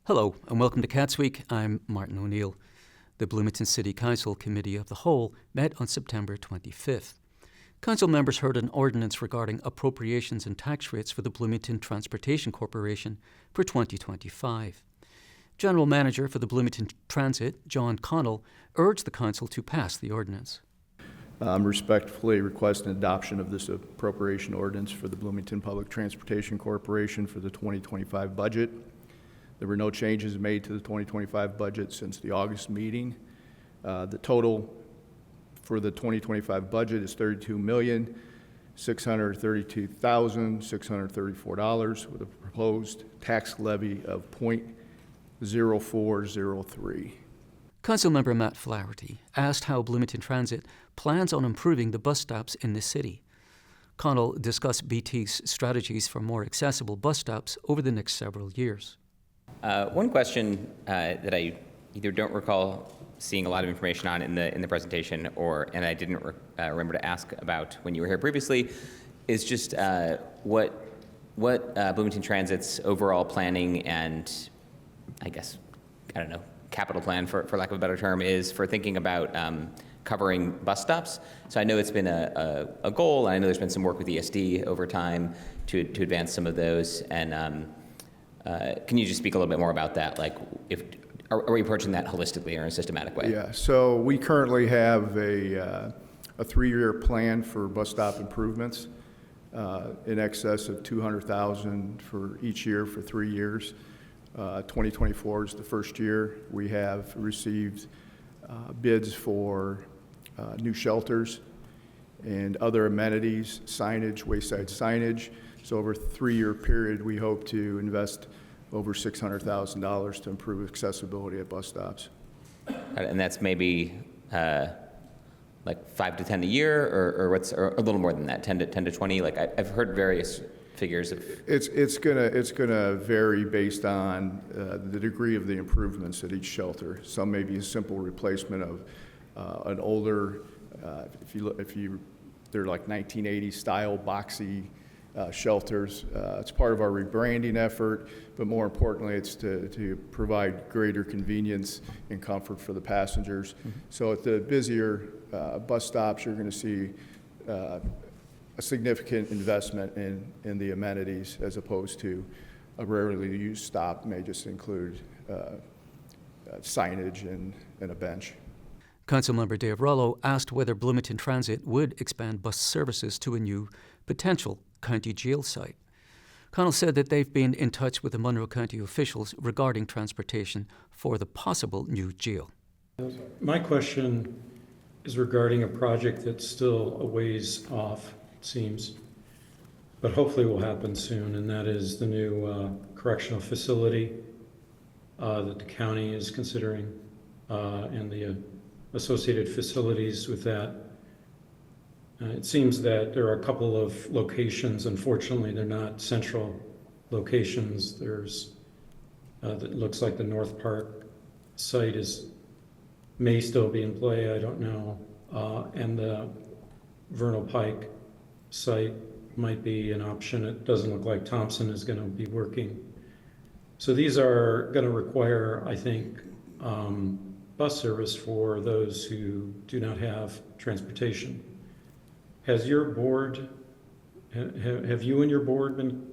Hello, and welcome to CATSweek. I'm Martin O'Neill. The Bloomington City Council Committee of the Whole met on September 25th. Council members heard an ordinance regarding appropriations and tax rates for the Bloomington Transportation Corporation for 2025. General Manager for the Bloomington Transit, John Connell, urged the Council to pass the ordinance. I'm respectfully requesting adoption of this appropriation ordinance for the Bloomington Public Transportation Corporation for the 2025 budget. There were no changes made to the 2025 budget since the August meeting. The total for the 2025 budget is $32,632,634 with a proposed tax levy of 0.0403. Councilmember Matt Flaherty asked how Bloomington Transit plans on improving the bus stops in the city. Connell discussed BT's strategies for more accessible bus stops over the next several years. One question that I either don't recall seeing a lot of information on in the presentation, and I didn't remember to ask about when you were here previously, is just what Bloomington Transit's overall planning and capital plan for lack of a better term is for thinking about covering bus stops. So I know it's been a goal, and I know there's been some work with ESD over time to advance some of those. And can you just speak a little bit more about that? Like, are we approaching that holistically or in a systematic way? Yeah, so we currently have a 3-year plan for bus stop improvements in excess of $200,000 for each year for 3 years. 2024 is the first year. We have received bids for new shelters and other amenities, signage, wayside signage. So over a 3-year period, we hope to invest over $600,000 to improve accessibility at bus stops. And that's maybe like 5 to 10 a year, or a little more than that, 10 to 20. Like I've heard various figures of. It's gonna vary based on the degree of the improvements at each shelter. Some may be a simple replacement of an older, they're like 1980s style boxy shelters. It's part of our rebranding effort, but more importantly, it's to provide greater convenience and comfort for the passengers. Mm-hmm. So at the busier bus stops, you're going to see a significant investment in the amenities, as opposed to a rarely used stop may just include signage and a bench. Councilmember Dave Rollo asked whether Bloomington Transit would expand bus services to a new potential county jail site. Connell said that they've been in touch with the Monroe County officials regarding transportation for the possible new jail. My question is regarding a project that's still a ways off, it seems, but hopefully will happen soon, and that is the new correctional facility that the county is considering and the associated facilities with that. It seems that there are a couple of locations. Unfortunately, they're not central locations. There's, it looks like the North Park site may still be in play, I don't know. And the Vernal Pike site might be an option. It doesn't look like Thompson is going to be working. So these are going to require, I think, bus service for those who do not have transportation. Has your board, have you and your board been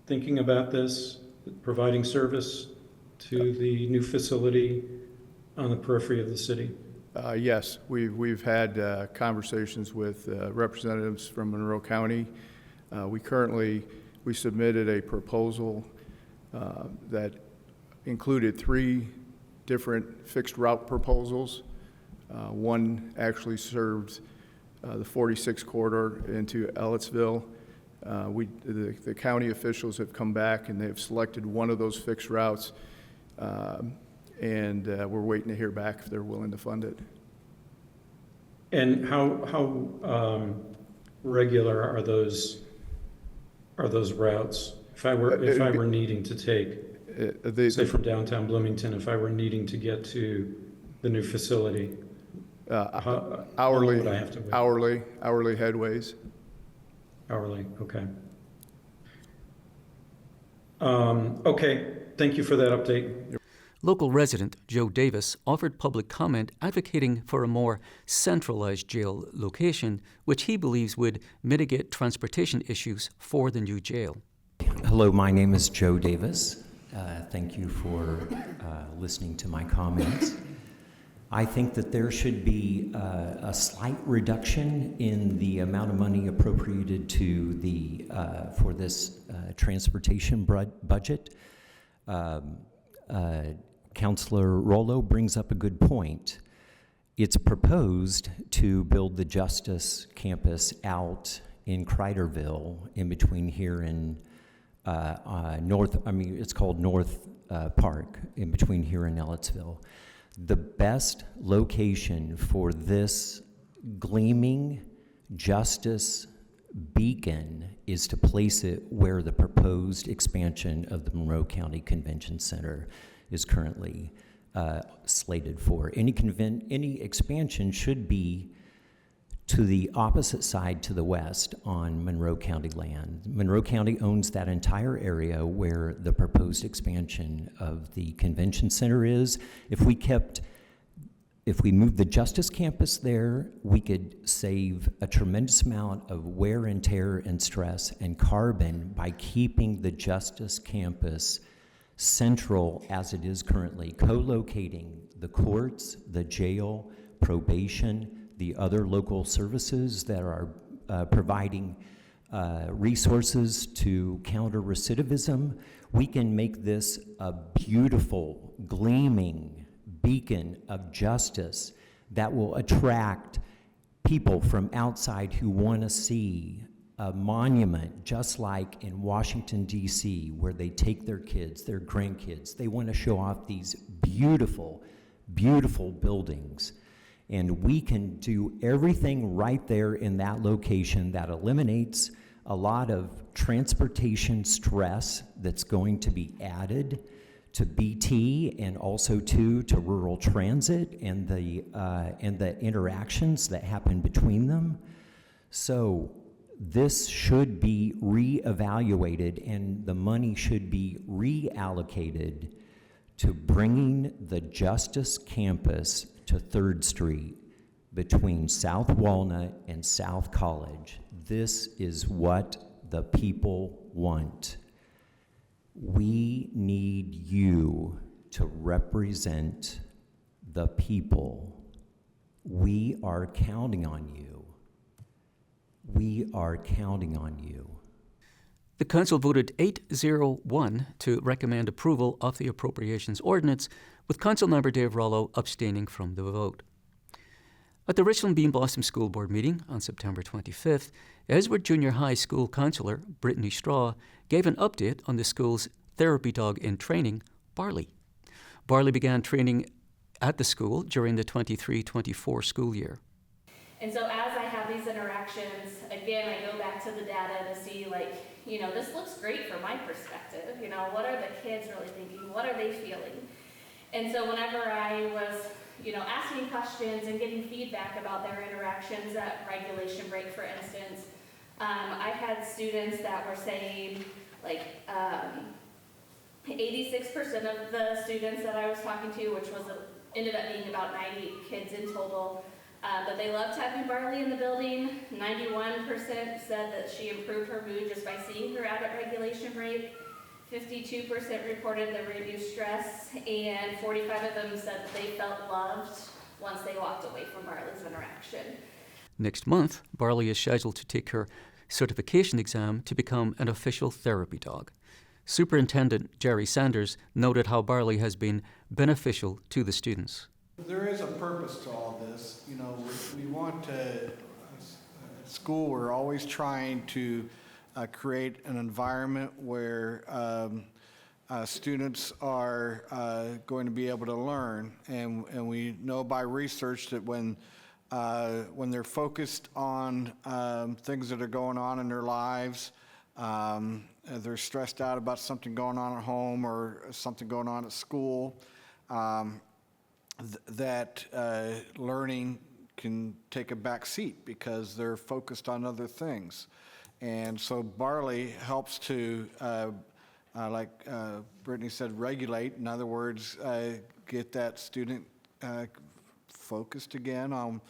thinking about this, providing service to the new facility on the periphery of the city? Yes, we've had conversations with representatives from Monroe County. We submitted a proposal that included 3 different fixed route proposals. One actually served the 46 corridor into Ellettsville. The county officials have come back and they've selected one of those fixed routes, and we're waiting to hear back if they're willing to fund it. And how regular are those routes? If I were needing to take, say from downtown Bloomington, if I were needing to get to the new facility, hourly would I have to wait? Hourly headways. Hourly, okay. Okay, Thank you for that update. Local resident Joe Davis offered public comment advocating for a more centralized jail location, which he believes would mitigate transportation issues for the new jail. Hello, my name is Joe Davis. Thank you for listening to my comments. I think that there should be a slight reduction in the amount of money appropriated to the for this transportation budget. Councilor Rollo brings up a good point. It's proposed to build the Justice Campus out in Criderville, in between here and it's called North Park, in between here and Ellettsville. The best location for this gleaming justice beacon is to place it where the proposed expansion of the Monroe County Convention Center is currently slated for. Any expansion should be to the opposite side, to the west, on Monroe County land. Monroe County owns that entire area where the proposed expansion of the convention center is. If we moved the Justice Campus there, we could save a tremendous amount of wear and tear and stress and carbon by keeping the Justice Campus central as it is currently, co-locating the courts, the jail, probation, the other local services that are providing resources to counter recidivism. We can make this a beautiful, gleaming beacon of justice that will attract people from outside who want to see a monument, just like in Washington, D.C., where they take their kids, their grandkids. They want to show off these beautiful, beautiful buildings. And we can do everything right there in that location that eliminates a lot of transportation stress that's going to be added to BT and also to rural transit and the interactions that happen between them. So this should be reevaluated, and the money should be reallocated to bringing the Justice Campus to 3rd Street between South Walnut and South College. This is what the people want. We need you to represent the people. We are counting on you. We are counting on you. The Council voted 8-0-1 to recommend approval of the appropriations ordinance, with Councilmember Dave Rollo abstaining from the vote. At the Richland Bean Blossom School Board meeting on September 25th, Edgewood Junior High School Councillor Brittany Straw gave an update on the school's therapy dog in training, Barley. Barley began training at the school during the 23-24 school year. And so as I have these interactions, again, I go back to the data to see, this looks great from my perspective. What are the kids really thinking? What are they feeling? And so whenever I was, asking questions and getting feedback about their interactions at regulation break, for instance, I had students that were saying, 86% of the students that I was talking to, which ended up being about 90 kids in total, that they loved having Barley in the building. 91% said that she improved her mood just by seeing her out at regulation break. 52% reported the reduced stress, and 45 of them said that they felt loved once they walked away from Barley's interaction. Next month, Barley is scheduled to take her certification exam to become an official therapy dog. Superintendent Jerry Sanders noted how Barley has been beneficial to the students. There is a purpose to all this. We want to, at school, we're always trying to create an environment where students are going to be able to learn. And we know by research that when they're focused on things that are going on in their lives, they're stressed out about something going on at home or something going on at school, that learning can take a back seat because they're focused on other things. And so Barley helps to like Brittany said, regulate. In other words, get that student focused again on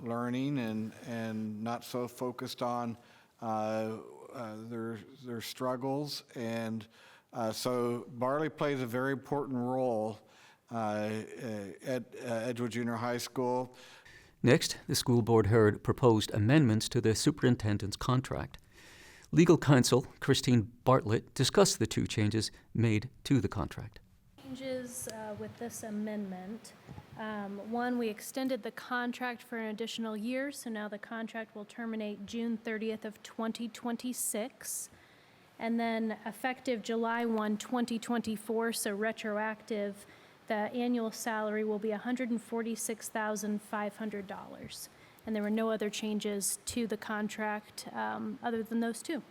learning and not so focused on their struggles. And so Barley plays a very important role at Edgewood Junior High School. Next, the school board heard proposed amendments to the superintendent's contract. Legal counsel Christine Bartlett discussed the two changes made to the contract. Changes with this amendment. One, we extended the contract for an additional year, so now the contract will terminate June 30th of 2026. And then effective July 1, 2024, so retroactive, the annual salary will be $146,500. And there were no other changes to the contract other than those two.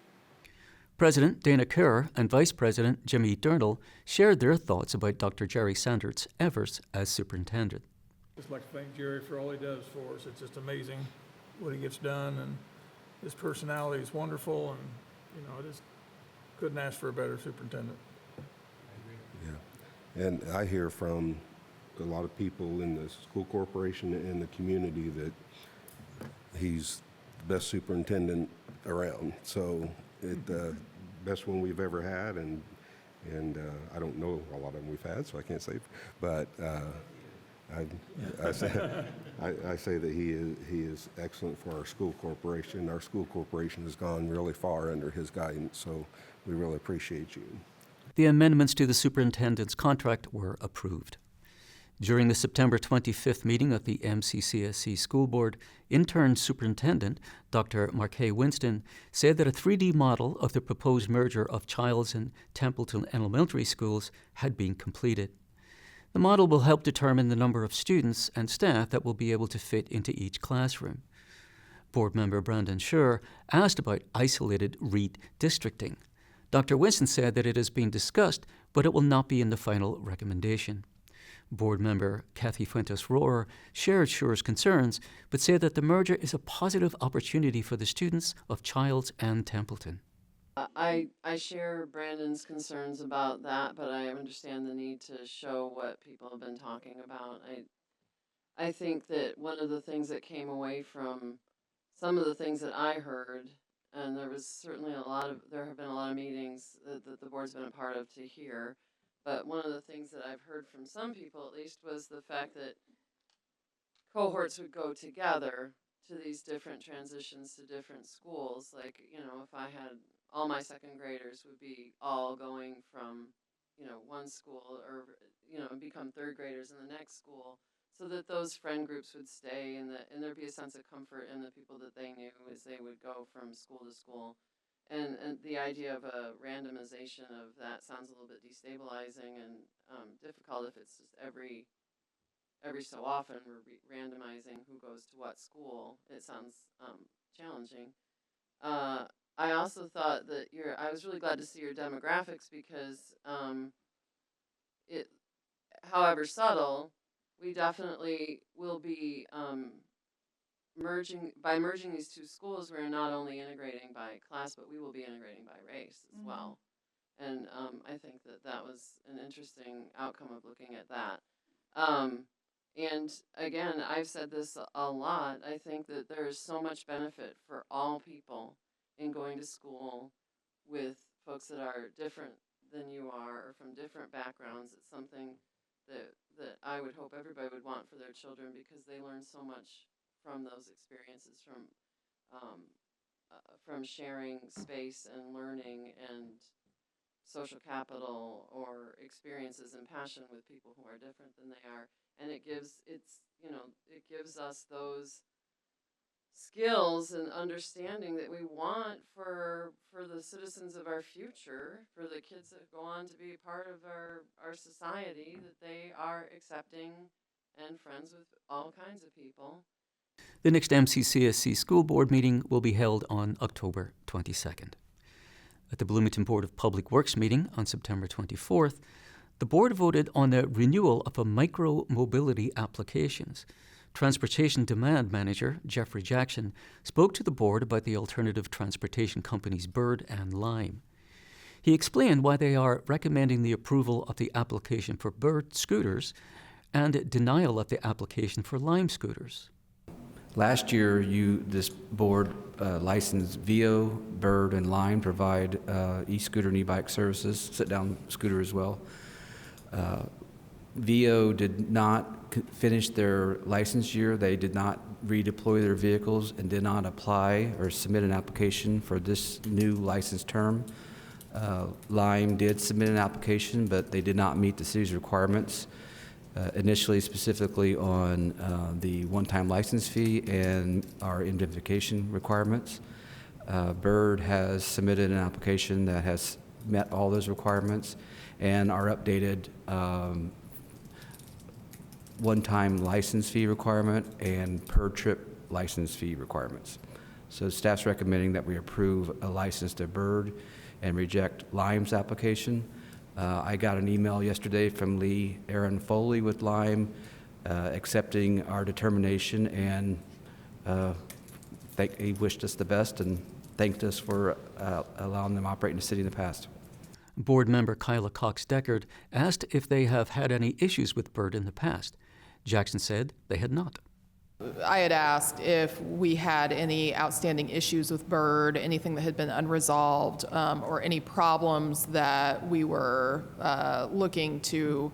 President Dana Kerr and Vice President Jimmy Durnall shared their thoughts about Dr. Jerry Sanders Evers as superintendent. Just like to thank Jerry for all he does for us. It's just amazing what he gets done, and his personality is wonderful, and I just couldn't ask for a better superintendent. Yeah, and I hear from a lot of people in the school corporation and the community that he's the best superintendent around. So best one we've ever had, and I don't know a lot of them we've had, so I can't say, but I say that he is excellent for our school corporation. Our school corporation has gone really far under his guidance, so we really appreciate you. The amendments to the superintendent's contract were approved. During the September 25th meeting of the MCCSC School Board, intern superintendent Dr. Marquet Winston said that a 3D model of the proposed merger of Childs and Templeton Elementary Schools had been completed. The model will help determine the number of students and staff that will be able to fit into each classroom. Board member Brandon Schur asked about isolated redistricting. Dr. Winston said that it has been discussed, but it will not be in the final recommendation. Board member Kathy Fuentes-Rohrer shared Schur's concerns, but said that the merger is a positive opportunity for the students of Childs and Templeton. I share Brandon's concerns about that, but I understand the need to show what people have been talking about. I think that one of the things that came away from some of the things that I heard, and there was certainly there have been a lot of meetings that the board's been a part of to hear, but one of the things that I've heard from some people at least was the fact that cohorts would go together to these different transitions to different schools. Like, if I had all my second graders would be all going from, one school or, become third graders in the next school, so that those friend groups would stay and there'd be a sense of comfort in the people that they knew as they would go from school to school. And the idea of a randomization of that sounds a little bit destabilizing and difficult if it's just every so often we're randomizing who goes to what school. It sounds challenging. I also thought that I was really glad to see your demographics because it, however subtle, we definitely will be merging these two schools. We're not only integrating by class, but we will be integrating by race as well. And I think that was an interesting outcome of looking at that. And again, I've said this a lot. I think that there is so much benefit for all people in going to school with folks that are different than you are or from different backgrounds. It's something that I would hope everybody would want for their children because they learn so much from those experiences, from sharing space and learning and social capital or experiences and passion with people who are different than they are. And it gives us those skills and understanding that we want for the citizens of our future, for the kids that go on to be part of our society, that they are accepting and friends with all kinds of people. The next MCCSC School Board meeting will be held on October 22nd. At the Bloomington Board of Public Works meeting on September 24th, the board voted on the renewal of a micro-mobility applications. Transportation Demand Manager Jeffrey Jackson spoke to the board about the alternative transportation companies Bird and Lime. He explained why they are recommending the approval of the application for Bird scooters and denial of the application for Lime scooters. Last year, this board licensed VO, Bird, and Lime provide e-scooter and e-bike services, sit-down scooter as well. VO did not finish their license year. They did not redeploy their vehicles and did not apply or submit an application for this new license term. Lime did submit an application, but they did not meet the city's requirements. Initially, specifically on the one-time license fee and our indemnification requirements. Bird has submitted an application that has met all those requirements, and our updated one-time license fee requirement and per-trip license fee requirements. So staff's recommending that we approve a license to Bird and reject Lime's application. I got an email yesterday from Lee Aaron Foley with Lime accepting our determination, and he wished us the best and thanked us for allowing them to operate in the city in the past. Board member Kyla Cox-Deckard asked if they have had any issues with Bird in the past. Jackson said they had not. I had asked if we had any outstanding issues with Bird, anything that had been unresolved, or any problems that we were looking to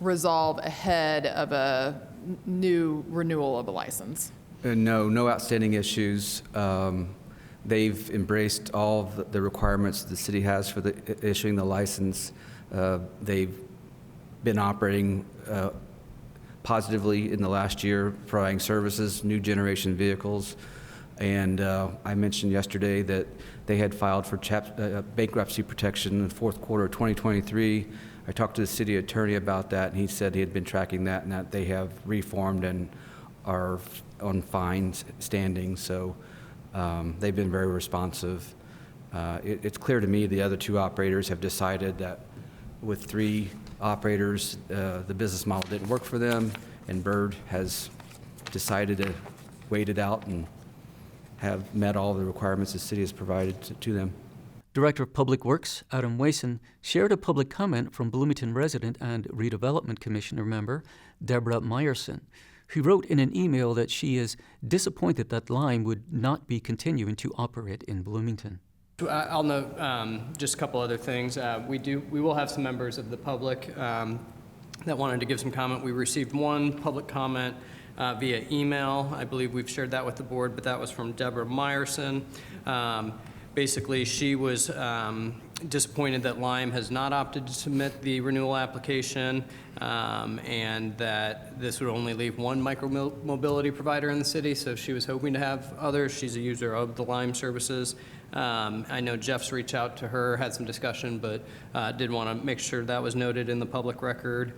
resolve ahead of a new renewal of a license. No outstanding issues. They've embraced all of the requirements the city has for issuing the license. They've been operating positively in the last year, providing services, new generation vehicles. And I mentioned yesterday that they had filed for bankruptcy protection in the fourth quarter of 2023. I talked to the city attorney about that, and he said he had been tracking that and that they have reformed and are on fine standing. So they've been very responsive. It's clear to me the other two operators have decided that with three operators, the business model didn't work for them, and Bird has decided to wait it out and have met all the requirements the city has provided to them. Director of Public Works, Adam Wason, shared a public comment from Bloomington resident and Redevelopment Commissioner member Deborah Meyerson, who wrote in an email that she is disappointed that Lime would not be continuing to operate in Bloomington. I'll note just a couple other things. We will have some members of the public that wanted to give some comment. We received one public comment via email. I believe we've shared that with the board, but that was from Deborah Meyerson. Basically, she was disappointed that Lime has not opted to submit the renewal application, and that this would only leave one micro-mobility provider in the city, so she was hoping to have others. She's a user of the Lime services. I know Jeff's reached out to her, had some discussion, but did want to make sure that was noted in the public record.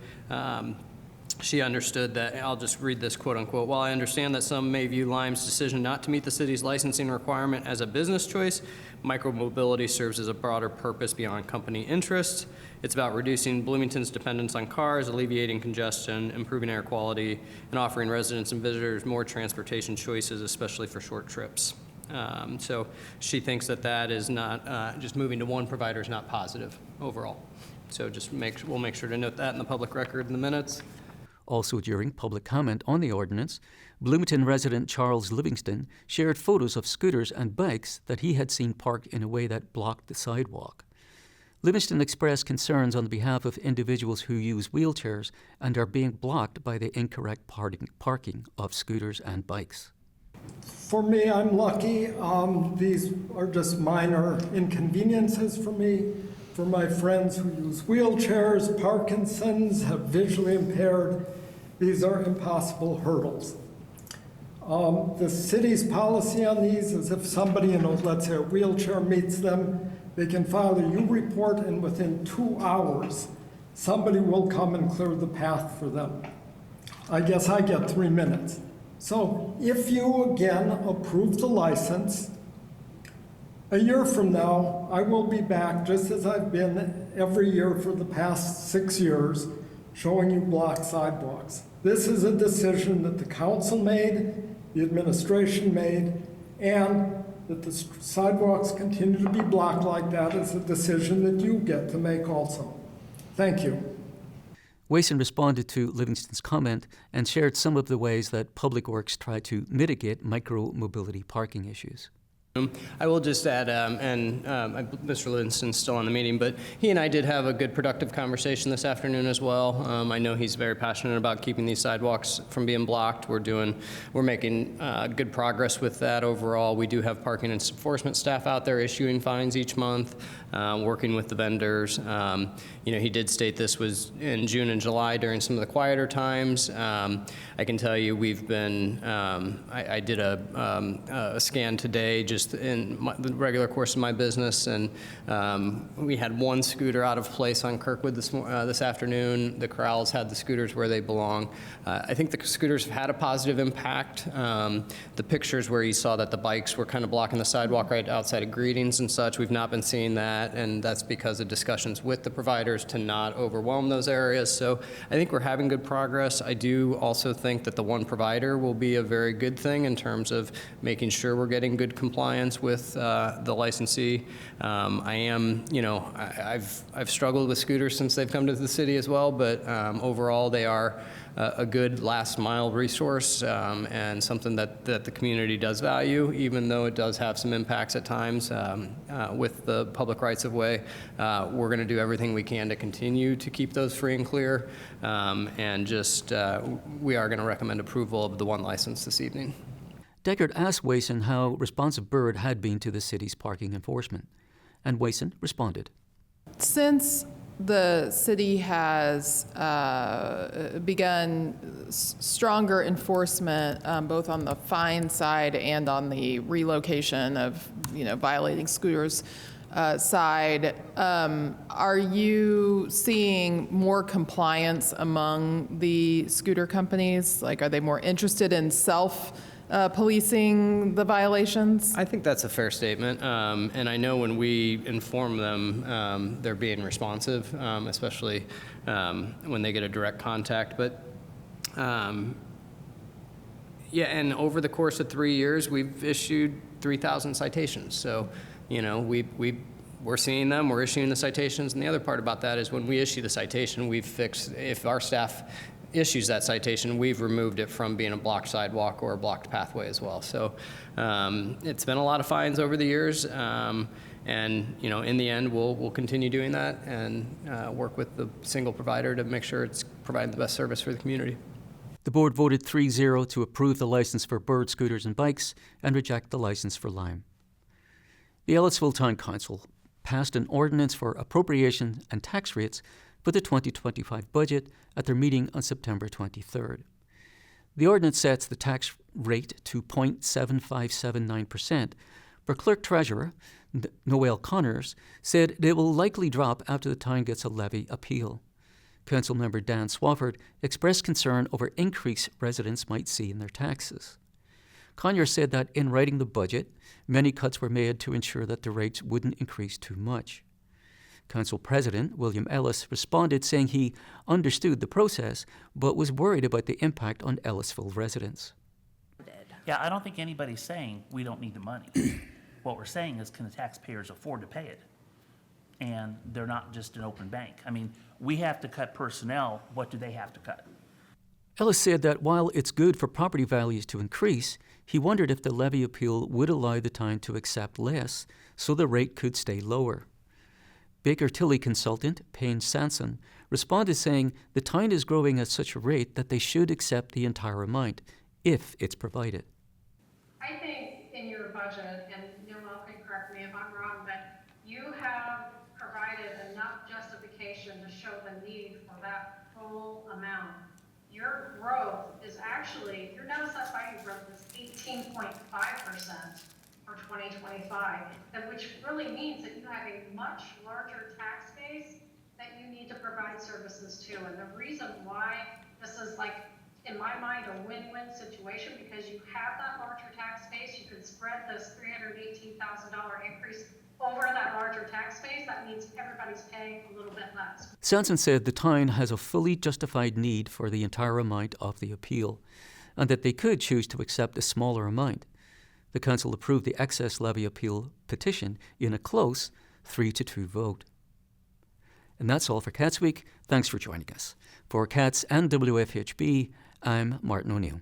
She understood that, I'll just read this quote unquote, while I understand that some may view Lime's decision not to meet the city's licensing requirement as a business choice, micromobility serves as a broader purpose beyond company interests. It's about reducing Bloomington's dependence on cars, alleviating congestion, improving air quality, and offering residents and visitors more transportation choices, especially for short trips. So she thinks that is not, just moving to one provider is not positive overall. So just we'll make sure to note that in the public record in the minutes. Also during public comment on the ordinance, Bloomington resident Charles Livingston shared photos of scooters and bikes that he had seen parked in a way that blocked the sidewalk. Livingston expressed concerns on behalf of individuals who use wheelchairs and are being blocked by the incorrect parking of scooters and bikes. For me, I'm lucky. These are just minor inconveniences for me. For my friends who use wheelchairs, Parkinson's, have visually impaired, these are impossible hurdles. The city's policy on these is if somebody in, let's say, a wheelchair meets them, they can file a U report, and within 2 hours, somebody will come and clear the path for them. I guess I get 3 minutes. So if you again approve the license, a year from now, I will be back, just as I've been every year for the past 6 years, showing you blocked sidewalks. This is a decision that the council made, the administration made, and that the sidewalks continue to be blocked like that is a decision that you get to make also. Thank you. Wason responded to Livingston's comment and shared some of the ways that Public Works try to mitigate micro-mobility parking issues. I will just add, Mr. Livingston's still on the meeting, but he and I did have a good, productive conversation this afternoon as well. I know he's very passionate about keeping these sidewalks from being blocked. We're making good progress with that overall. We do have parking and enforcement staff out there issuing fines each month, working with the vendors. He did state this was in June and July during some of the quieter times. I can tell you we've been, I did a scan today just in the regular course of my business, and we had one scooter out of place on Kirkwood this afternoon. The corrals had the scooters where they belong. I think the scooters have had a positive impact. The pictures where you saw that the bikes were kind of blocking the sidewalk right outside of Greetings and such, we've not been seeing that, and that's because of discussions with the providers to not overwhelm those areas. So I think we're having good progress. I do also think that the one provider will be a very good thing in terms of making sure we're getting good compliance with the licensee. I've struggled with scooters since they've come to the city as well, but overall they are a good last mile resource and something that the community does value, even though it does have some impacts at times with the public rights of way. We're going to do everything we can to continue to keep those free and clear, we are going to recommend approval of the one license this evening. Deckard asked Wason how responsive Byrd had been to the city's parking enforcement, and Wason responded. Since the city has begun stronger enforcement, both on the fine side and on the relocation of, violating scooters side, are you seeing more compliance among the scooter companies? Like, are they more interested in policing the violations? I think that's a fair statement, and I know when we inform them, they're being responsive, especially when they get a direct contact. But and over the course of 3 years, we've issued 3,000 citations. So, we're seeing them, we're issuing the citations, and the other part about that is when we issue the citation, we've fixed, if our staff issues that citation, we've removed it from being a blocked sidewalk or a blocked pathway as well. So it's been a lot of fines over the years, and in the end, we'll continue doing that and work with the single provider to make sure it's providing the best service for the community. The board voted 3-0 to approve the license for Byrd scooters and bikes and reject the license for Lime. The Ellisville Town Council passed an ordinance for appropriation and tax rates for the 2025 budget at their meeting on September 23rd. The ordinance sets the tax rate to 0.7579%, but Clerk-Treasurer Noelle Connors said it will likely drop after the town gets a levy appeal. Councilmember Dan Swafford expressed concern over increase residents might see in their taxes. Conyers said that in writing the budget, many cuts were made to ensure that the rates wouldn't increase too much. Council President William Ellis responded saying he understood the process, but was worried about the impact on Ellisville residents. Yeah, I don't think anybody's saying we don't need the money. What we're saying is, can the taxpayers afford to pay it? And they're not just an open bank. I mean, we have to cut personnel. What do they have to cut? Ellis said that while it's good for property values to increase, he wondered if the levy appeal would allow the town to accept less so the rate could stay lower. Baker Tilly consultant Payne Sanson responded saying the town is growing at such a rate that they should accept the entire amount if it's provided. I think in your budget, and Noel can correct me if I'm wrong, but you have provided enough justification to show the need for that full amount. Your growth is actually, your net assessed value growth is 18.5%. for 2025, which really means that you have a much larger tax base that you need to provide services to. And the reason why this is, like, in my mind, a win-win situation, because you have that larger tax base, you can spread this $318,000 increase over that larger tax base. That means everybody's paying a little bit less. Sanson said the town has a fully justified need for the entire amount of the appeal, and that they could choose to accept a smaller amount. the Council approved the excess levy appeal petition in a close 3-2 vote. And that's all for CATSweek. Thanks for joining us. For CATS and WFHB, I'm Martin O'Neill.